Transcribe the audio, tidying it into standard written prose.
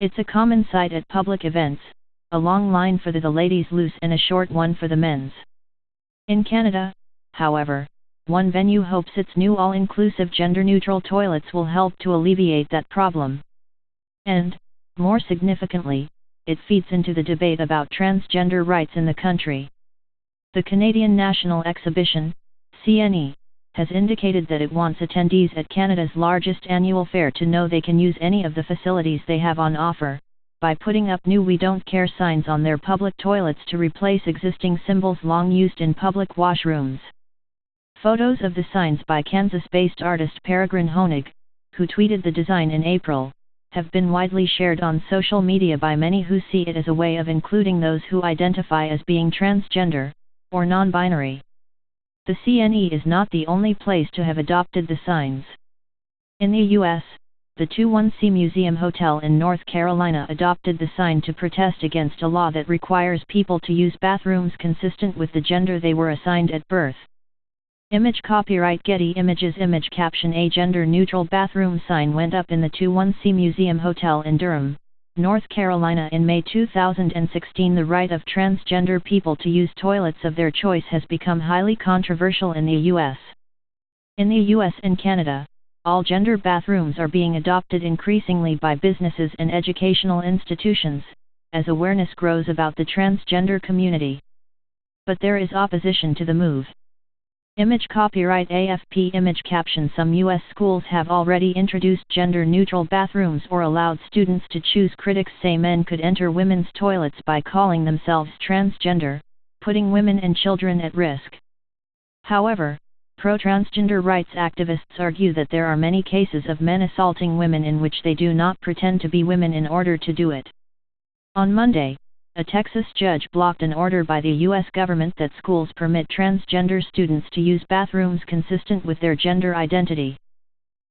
It's a common sight at public events, a long line for the ladies' loose and a short one for the men's. In Canada, however, one venue hopes its new all-inclusive gender-neutral toilets will help to alleviate that problem. And, more significantly, it feeds into the debate about transgender rights in the country. The Canadian National Exhibition, CNE, has indicated that it wants attendees at Canada's largest annual fair to know they can use any of the facilities they have on offer, by putting up new "We Don't Care" signs on their public toilets to replace existing symbols long used in public washrooms. Photos of the signs by Kansas-based artist Peregrine Honig, who tweeted the design in April, have been widely shared on social media by many who see it as a way of including those who identify as being transgender, or non-binary. The CNE is not the only place to have adopted the signs. In the U.S., the 21C Museum Hotel in North Carolina adopted the sign to protest against a law that requires people to use bathrooms consistent with the gender they were assigned at birth. Image copyright Getty Images Image caption A gender-neutral bathroom sign went up in the 21C Museum Hotel in Durham, North Carolina in May 2016. The right of transgender people to use toilets of their choice has become highly controversial in the U.S. In the U.S. and Canada, all-gender bathrooms are being adopted increasingly by businesses and educational institutions, as awareness grows about the transgender community. But there is opposition to the move. Image copyright AFP Image caption Some U.S. schools have already introduced gender-neutral bathrooms or allowed students to choose. Critics say men could enter women's toilets by calling themselves transgender, putting women and children at risk. However, pro-transgender rights activists argue that there are many cases of men assaulting women in which they do not pretend to be women in order to do it. On Monday, a Texas judge blocked an order by the U.S. government that schools permit transgender students to use bathrooms consistent with their gender identity.